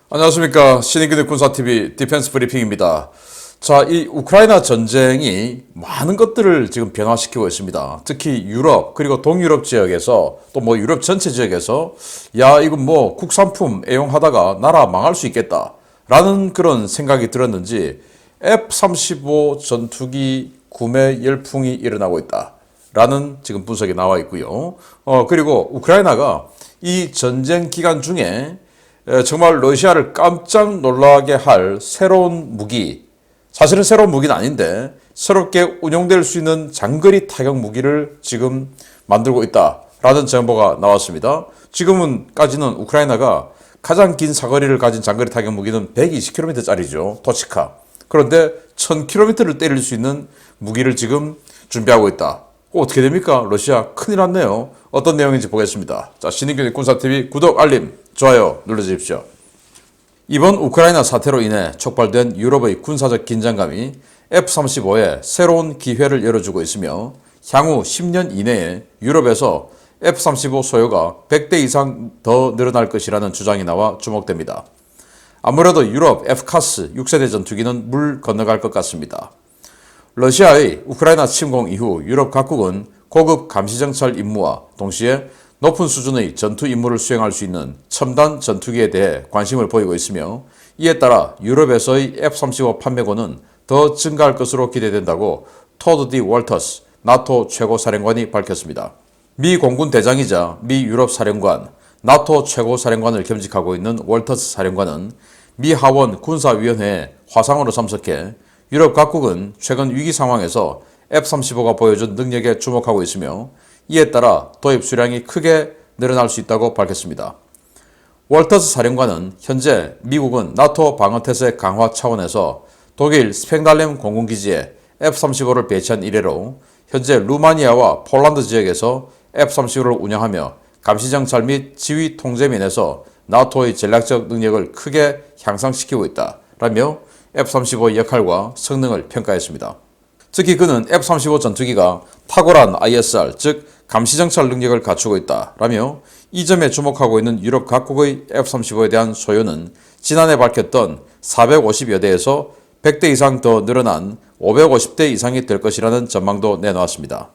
안녕하십니까. 신인근육 군사TV 디펜스 브리핑입니다. 자, 이 우크라이나 전쟁이 많은 것들을 지금 변화시키고 있습니다. 특히 유럽, 그리고 동유럽 지역에서 또 뭐 유럽 전체 지역에서 야, 이건 뭐 국산품 애용하다가 나라 망할 수 있겠다. 라는 그런 생각이 들었는지 F-35 전투기 구매 열풍이 일어나고 있다. 라는 지금 분석이 나와 있고요. 그리고 우크라이나가 이 전쟁 기간 중에 정말 러시아를 깜짝 놀라게 할 새로운 무기, 사실은 새로운 무기는 아닌데 새롭게 운용될 수 있는 장거리 타격 무기를 지금 만들고 있다라는 정보가 나왔습니다. 지금까지는 우크라이나가 가장 긴 사거리를 가진 장거리 타격 무기는 120km짜리죠. 토치카. 그런데 1000km를 때릴 수 있는 무기를 지금 준비하고 있다. 어떻게 됩니까? 러시아 큰일 났네요. 어떤 내용인지 보겠습니다. 자, 신인균의 군사TV 구독, 알림, 좋아요 눌러주십시오. 이번 우크라이나 사태로 인해 촉발된 유럽의 군사적 긴장감이 F-35에 새로운 기회를 열어주고 있으며 향후 10년 이내에 유럽에서 F-35 소요가 100대 이상 더 늘어날 것이라는 주장이 나와 주목됩니다. 아무래도 유럽 F-카스 6세대 전투기는 물 건너갈 것 같습니다. 러시아의 우크라이나 침공 이후 유럽 각국은 고급 감시정찰 임무와 동시에 높은 수준의 전투 임무를 수행할 수 있는 첨단 전투기에 대해 관심을 보이고 있으며 이에 따라 유럽에서의 F-35 판매고는 더 증가할 것으로 기대된다고 토드 디 월터스 나토 최고사령관이 밝혔습니다. 미 공군 대장이자 미 유럽 사령관, 나토 최고사령관을 겸직하고 있는 월터스 사령관은 미 하원 군사위원회에 화상으로 참석해 유럽 각국은 최근 위기 상황에서 F-35가 보여준 능력에 주목하고 있으며 이에 따라 도입 수량이 크게 늘어날 수 있다고 밝혔습니다. 월터스 사령관은 현재 미국은 나토 방어태세 강화 차원에서 독일 스팽달렘 공군기지에 F-35를 배치한 이래로 현재 루마니아와 폴란드 지역에서 F-35를 운영하며 감시정찰 및 지휘 통제 면에서 나토의 전략적 능력을 크게 향상시키고 있다라며 F-35의 역할과 성능을 평가했습니다. 특히 그는 F-35 전투기가 탁월한 ISR, 즉 감시정찰 능력을 갖추고 있다라며 이 점에 주목하고 있는 유럽 각국의 F-35에 대한 소요는 지난해 밝혔던 450여 대에서 100대 이상 더 늘어난 550대 이상이 될 것이라는 전망도 내놓았습니다.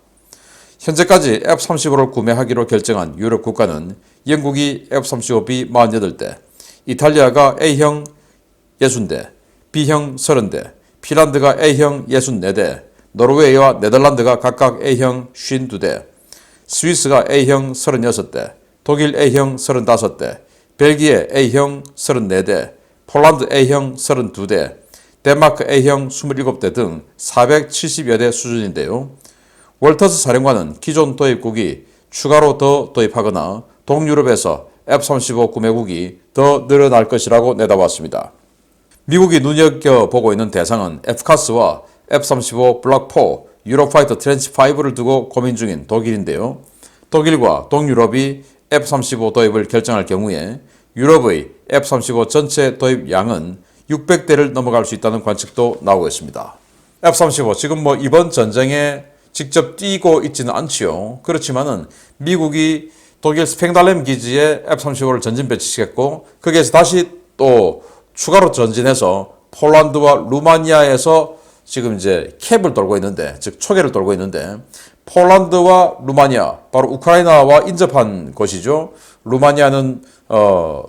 현재까지 F-35를 구매하기로 결정한 유럽 국가는 영국이 F-35B 48대, 이탈리아가 A형 60대, B형 30대, 핀란드가 A형 64대, 노르웨이와 네덜란드가 각각 A형 52대, 스위스가 A형 36대, 독일 A형 35대, 벨기에 A형 34대, 폴란드 A형 32대, 덴마크 A형 27대 등 470여 대 수준인데요. 월터스 사령관은 기존 도입국이 추가로 더 도입하거나 동유럽에서 F-35 구매국이 더 늘어날 것이라고 내다봤습니다. 미국이 눈여겨보고 있는 대상은 F-카스와 F-35 블록 4 유로파이터 트렌치 5를 두고 고민 중인 독일인데요. 독일과 동유럽이 F-35 도입을 결정할 경우에 유럽의 F-35 전체 도입 양은 600대를 넘어갈 수 있다는 관측도 나오고 있습니다. F-35 지금 뭐 이번 전쟁에 직접 뛰고 있지는 않지요. 그렇지만은 미국이 독일 스팽달렘 기지에 F-35를 전진 배치시켰고 거기에서 다시 또 추가로 전진해서 폴란드와 루마니아에서 지금 이제 캡을 돌고 있는데, 즉 초계를 돌고 있는데 폴란드와 루마니아, 바로 우크라이나와 인접한 곳이죠. 루마니아는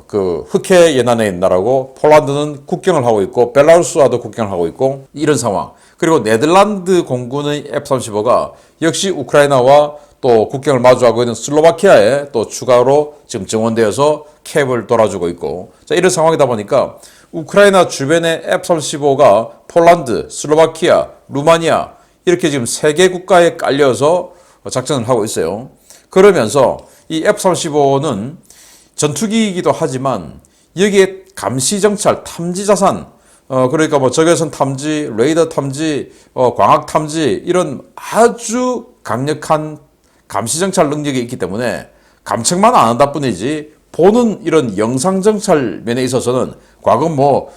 그 흑해 연안에 있는 나라고 폴란드는 국경을 하고 있고 벨라루스와도 국경을 하고 있고 이런 상황. 그리고 네덜란드 공군의 F-35가 역시 우크라이나와 또 국경을 마주하고 있는 슬로바키아에 또 추가로 지금 증원되어서 캡을 돌아주고 있고, 자, 이런 상황이다 보니까 우크라이나 주변의 F-35가 폴란드, 슬로바키아, 루마니아 이렇게 지금 3개 국가에 깔려서 작전을 하고 있어요. 그러면서 이 F-35는 전투기이기도 하지만 여기에 감시정찰, 탐지자산, 그러니까 뭐 적외선 탐지, 레이더 탐지, 광학 탐지 이런 아주 강력한 감시정찰 능력이 있기 때문에 감청만 안 한다 뿐이지 보는 이런 영상정찰 면에 있어서는 과거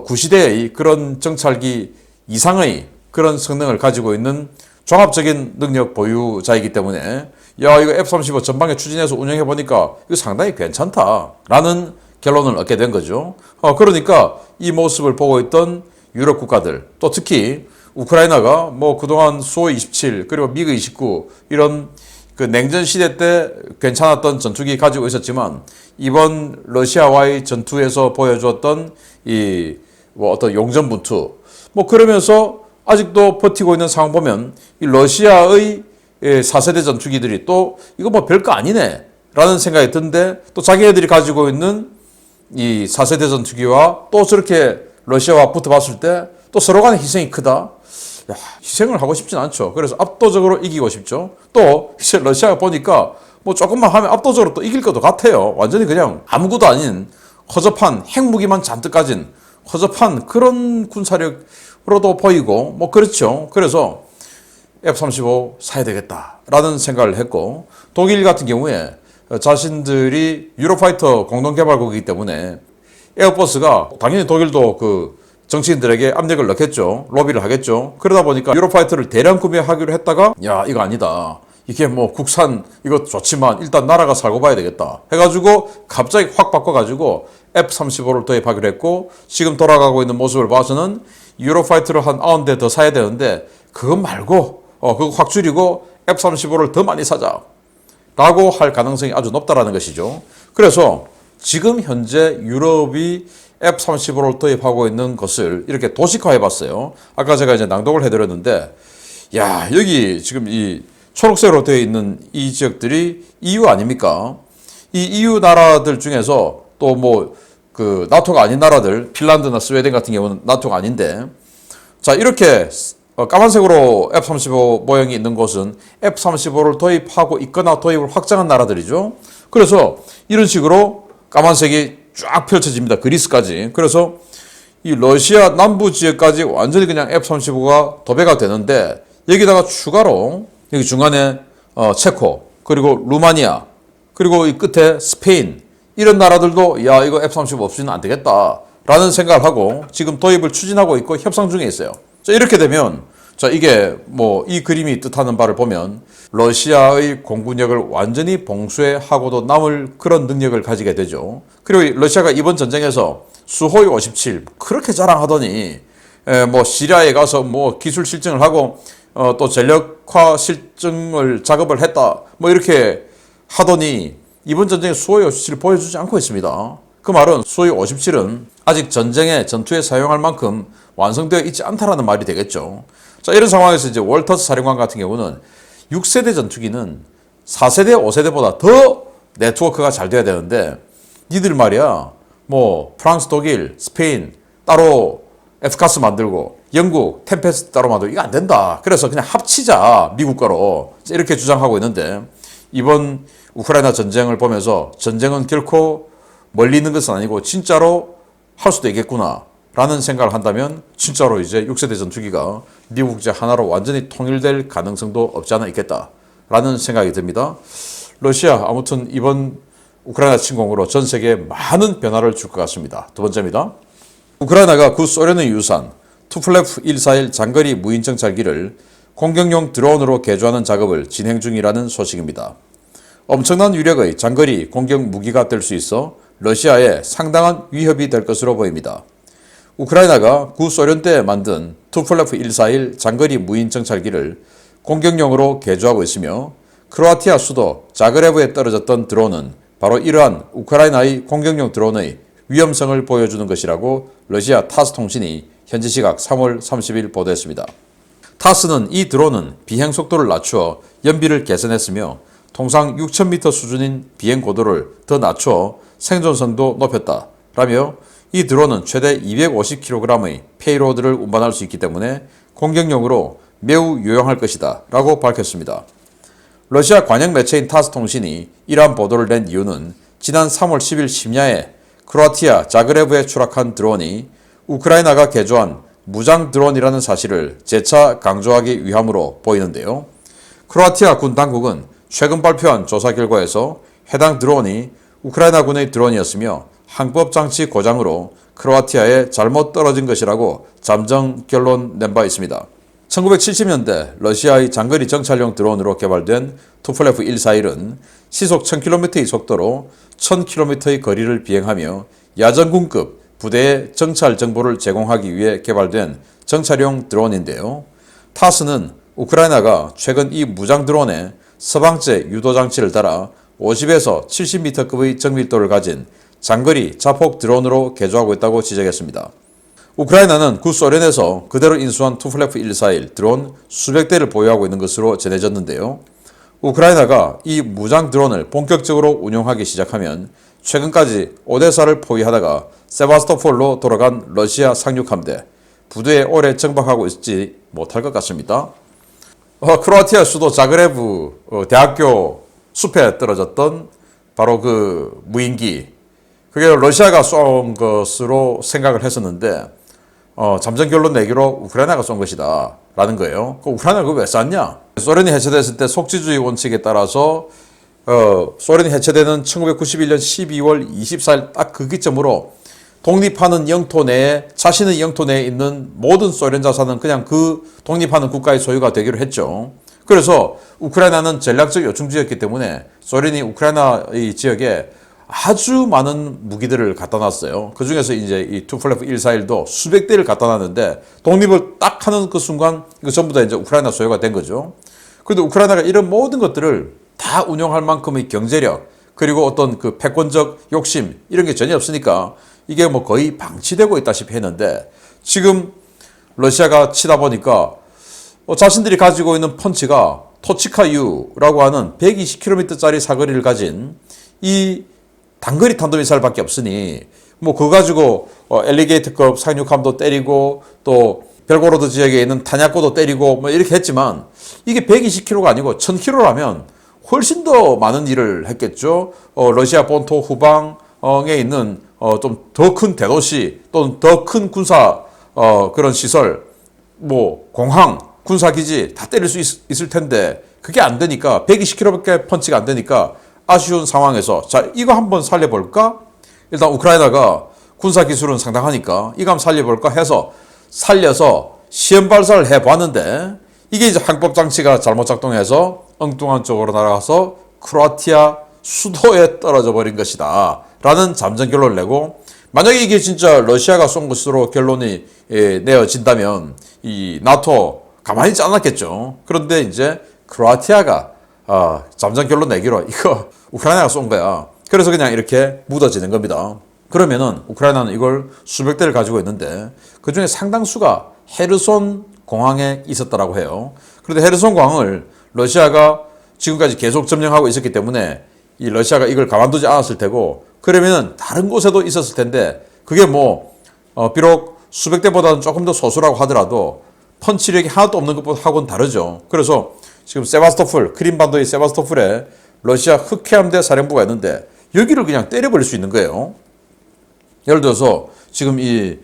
구시대의 그런 정찰기 이상의 그런 성능을 가지고 있는 종합적인 능력 보유자이기 때문에 야, 이거 F-35 전방에 추진해서 운영해보니까 이거 상당히 괜찮다라는 결론을 얻게 된 거죠. 그러니까 이 모습을 보고 있던 유럽 국가들, 또 특히 우크라이나가 뭐 그동안 수호 27 그리고 미그 29 이런 그 냉전 시대 때 괜찮았던 전투기 가지고 있었지만 이번 러시아와의 전투에서 보여주었던 이 뭐 어떤 용전분투 뭐 그러면서 아직도 버티고 있는 상황 보면 이 러시아의 4세대 전투기들이 또 이거 뭐 별거 아니네 라는 생각이 든데 또 자기네들이 가지고 있는 이 4세대 전투기와 또 저렇게 러시아와 붙어봤을 때 또 서로 간의 희생이 크다. 야, 희생을 하고 싶진 않죠. 그래서 압도적으로 이기고 싶죠. 또 이제 러시아가 보니까 뭐 조금만 하면 압도적으로 또 이길 것도 같아요. 완전히 그냥 아무것도 아닌 허접한 핵무기만 잔뜩 가진 허접한 그런 군사력으로도 보이고 뭐 그렇죠. 그래서 F-35 사야 되겠다라는 생각을 했고 독일 같은 경우에 자신들이 유로파이터 공동개발국이기 때문에 에어버스가 당연히 독일도 그 정치인들에게 압력을 넣겠죠. 로비를 하겠죠. 그러다 보니까 유로파이터를 대량 구매하기로 했다가 야 이거 아니다. 이게 뭐 국산 이거 좋지만 일단 나라가 살고 봐야 되겠다 해가지고 갑자기 확 바꿔가지고 F-35를 도입하기로 했고 지금 돌아가고 있는 모습을 봐서는 유로파이터를 한 90대 더 사야 되는데 그거 말고 그거 확 줄이고 F-35를 더 많이 사자 라고 할 가능성이 아주 높다라는 것이죠. 그래서 지금 현재 유럽이 F-35를 도입하고 있는 것을 이렇게 도식화해 봤어요. 아까 제가 이제 낭독을 해드렸는데 야 여기 지금 이 초록색으로 되어 있는 이 지역들이 EU 아닙니까? 이 EU 나라들 중에서 또 뭐 그 나토가 아닌 나라들 핀란드나 스웨덴 같은 경우는 나토가 아닌데 자 이렇게 까만색으로 F-35 모형이 있는 곳은 F-35를 도입하고 있거나 도입을 확장한 나라들이죠. 그래서 이런 식으로 까만색이 쫙 펼쳐집니다. 그리스까지. 그래서 이 러시아 남부 지역까지 완전히 그냥 F-35가 도배가 되는데 여기다가 추가로 여기 중간에 체코 그리고 루마니아 그리고 이 끝에 스페인 이런 나라들도 야 이거 F-35 없이는 안 되겠다 라는 생각을 하고 지금 도입을 추진하고 있고 협상 중에 있어요. 자 이렇게 되면 자 이게 뭐 이 그림이 뜻하는 바를 보면 러시아의 공군력을 완전히 봉쇄하고도 남을 그런 능력을 가지게 되죠. 그리고 러시아가 이번 전쟁에서 수호이 57 그렇게 자랑하더니 뭐 시리아에 가서 뭐 기술 실증을 하고 또 전력화 실증을 작업을 했다 뭐 이렇게 하더니 이번 전쟁에 수호이 57을 보여주지 않고 있습니다. 그 말은 수호이 57은 아직 전투에 사용할 만큼 완성되어 있지 않다라는 말이 되겠죠. 자 이런 상황에서 이제 월터스 사령관 같은 경우는 6세대 전투기는 4세대, 5세대보다 더 네트워크가 잘 돼야 되는데 니들 말이야 뭐 프랑스, 독일, 스페인 따로 F가스 만들고 영국 템페스트 따로 만들고 이거 안 된다. 그래서 그냥 합치자 미국 거로 이렇게 주장하고 있는데 이번 우크라이나 전쟁을 보면서 전쟁은 결코 멀리 있는 것은 아니고 진짜로 할 수도 있겠구나 라는 생각을 한다면 진짜로 이제 6세대 전투기가 미국 국제 하나로 완전히 통일될 가능성도 없지 않아 있겠다 라는 생각이 듭니다. 러시아 아무튼 이번 우크라이나 침공으로 전 세계에 많은 변화를 줄 것 같습니다. 두 번째입니다. 우크라이나가 구소련의 유산 투플레프 141 장거리 무인정 잘기를 공격용 드론으로 개조하는 작업을 진행 중이라는 소식입니다. 엄청난 위력의 장거리 공격 무기가 될 수 있어 러시아에 상당한 위협이 될 것으로 보입니다. 우크라이나가 구소련 때 만든 투플레프 141 장거리 무인정 잘기를 공격용으로 개조하고 있으며 크로아티아 수도 자그레브에 떨어졌던 드론은 바로 이러한 우크라이나의 공격용 드론의 위험성을 보여주는 것이라고 러시아 타스 통신이 현지 시각 3월 30일 보도했습니다. 타스는 이 드론은 비행 속도를 낮추어 연비를 개선했으며 통상 6,000m 수준인 비행 고도를 더 낮추어 생존성도 높였다 라며 이 드론은 최대 250kg의 페이로드를 운반할 수 있기 때문에 공격용으로 매우 유용할 것이다 라고 밝혔습니다. 러시아 관영 매체인 타스 통신이 이러한 보도를 낸 이유는 지난 3월 10일 심야에 크로아티아 자그레브에 추락한 드론이 우크라이나가 개조한 무장 드론이라는 사실을 재차 강조하기 위함으로 보이는데요. 크로아티아 군 당국은 최근 발표한 조사 결과에서 해당 드론이 우크라이나 군의 드론이었으며 항법장치 고장으로 크로아티아에 잘못 떨어진 것이라고 잠정 결론 낸 바 있습니다. 1970년대 러시아의 장거리 정찰용 드론으로 개발된 투폴레프 141은 시속 1000km의 속도로 1000km의 거리를 비행하며 야전군급 부대의 정찰 정보를 제공하기 위해 개발된 정찰용 드론인데요. 타스는 우크라이나가 최근 이 무장 드론에 서방제 유도 장치를 달아 50에서 70m급의 정밀도를 가진 장거리 자폭 드론으로 개조하고 있다고 지적했습니다. 우크라이나는 구소련에서 그대로 인수한 투폴레프 141 드론 수백 대를 보유하고 있는 것으로 전해졌는데요. 우크라이나가 이 무장 드론을 본격적으로 운용하기 시작하면 최근까지 오데사를 포위하다가 세바스토폴로 돌아간 러시아 상륙함대 부두에 오래 정박하고 있지 못할 것 같습니다. 크로아티아 수도 자그레브 대학교 숲에 떨어졌던 바로 그 무인기, 그게 러시아가 쏜 것으로 생각을 했었는데 잠정 결론 내기로 우크라이나가 쏜 것이다 라는 거예요. 우크라이나가 그걸 왜 쐈냐? 소련이 해체됐을 때 속지주의 원칙에 따라서 소련이 해체되는 1991년 12월 24일 딱 그 기점으로 독립하는 영토 내에, 자신의 영토 내에 있는 모든 소련 자산은 그냥 그 독립하는 국가의 소유가 되기로 했죠. 그래서 우크라이나는 전략적 요충지였기 때문에 소련이 우크라이나의 지역에 아주 많은 무기들을 갖다 놨어요. 그 중에서 이제 이 투폴레프 141도 수백 대를 갖다 놨는데 독립을 딱 하는 그 순간 이거 전부 다 이제 우크라이나 소유가 된 거죠. 그런데 우크라이나가 이런 모든 것들을 다 운영할 만큼의 경제력, 그리고 어떤 그 패권적 욕심 이런 게 전혀 없으니까 이게 뭐 거의 방치되고 있다시피 했는데, 지금 러시아가 치다 보니까 자신들이 가지고 있는 펀치가 토치카유라고 하는 120km짜리 사거리를 가진 이 단거리 탄도미사일밖에 없으니 뭐 그거 가지고 엘리게이터급 상륙함도 때리고 또 벨고로드 지역에 있는 탄약고도 때리고 뭐 이렇게 했지만 이게 120km가 아니고 1000km라면 훨씬 더 많은 일을 했겠죠. 러시아 본토 후방에 있는 좀 더 큰 대도시 또는 더 큰 군사 그런 시설, 뭐 공항, 군사기지 다 때릴 수 있을 텐데 그게 안 되니까 120km밖에 펀치가 안 되니까 아쉬운 상황에서 자 이거 한번 살려볼까? 일단 우크라이나가 군사기술은 상당하니까 이거 한번 살려볼까 해서 살려서 시험 발사를 해봤는데 이게 이제 항법장치가 잘못 작동해서 엉뚱한 쪽으로 날아가서 크로아티아 수도에 떨어져 버린 것이다 라는 잠정 결론을 내고, 만약에 이게 진짜 러시아가 쏜 것으로 결론이 내어진다면 이 나토 가만히 있지 않았겠죠. 그런데 이제 크로아티아가 잠정 결론 내기로 이거 우크라이나가 쏜 거야. 그래서 그냥 이렇게 묻어지는 겁니다. 그러면은 우크라이나는 이걸 수백 대를 가지고 있는데 그 중에 상당수가 헤르손 공항에 있었다라고 해요. 그런데 헤르손 공항을 러시아가 지금까지 계속 점령하고 있었기 때문에 이 러시아가 이걸 가만두지 않았을 테고, 그러면은 다른 곳에도 있었을 텐데 그게 뭐 비록 수백 대보다는 조금 더 소수라고 하더라도 펀치력이 하나도 없는 것하고는 다르죠. 그래서 지금 세바스토폴, 크림반도의 세바스토폴에 러시아 흑해함대 사령부가 있는데 여기를 그냥 때려버릴 수 있는 거예요. 예를 들어서 지금 이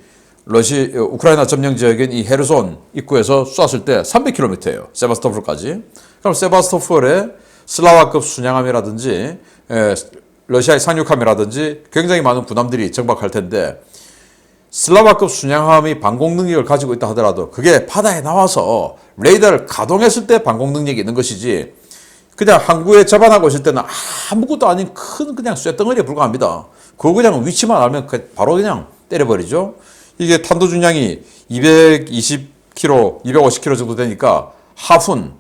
우크라이나 점령 지역인 이 헤르손 입구에서 쐈을 때 300km예요. 세바스토폴까지. 그럼 세바스토폴에 슬라와급 순양함이라든지 러시아의 상륙함이라든지 굉장히 많은 군함들이 정박할 텐데, 슬라와급 순양함이 방공 능력을 가지고 있다 하더라도 그게 바다에 나와서 레이더를 가동했을 때 방공 능력이 있는 것이지 그냥 항구에 접안하고 있을 때는 아무것도 아닌 큰 그냥 쇳덩어리에 불과합니다. 그거 그냥 위치만 알면 바로 그냥 때려버리죠. 이게 탄도 중량이 220km, 250km 정도 되니까 하푼,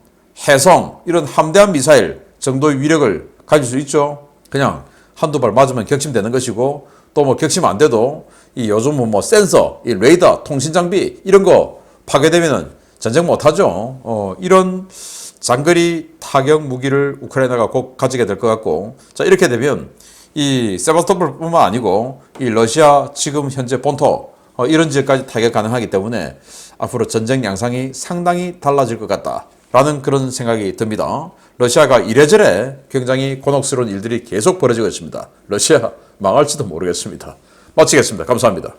해성 이런 함대한 미사일 정도의 위력을 가질 수 있죠. 그냥 한두 발 맞으면 격침되는 것이고, 또 뭐 격침 안 돼도 이 요즘은 뭐 센서, 이 레이더, 통신 장비 이런 거 파괴되면은 전쟁 못 하죠. 이런 장거리 타격 무기를 우크라이나가 곧 가지게 될 것 같고, 자 이렇게 되면 이 세바스토폴뿐만 아니고 이 러시아 지금 현재 본토 이런 지역까지 타격 가능하기 때문에 앞으로 전쟁 양상이 상당히 달라질 것 같다라는 그런 생각이 듭니다. 러시아가 이래저래 굉장히 곤혹스러운 일들이 계속 벌어지고 있습니다. 러시아 망할지도 모르겠습니다. 마치겠습니다. 감사합니다.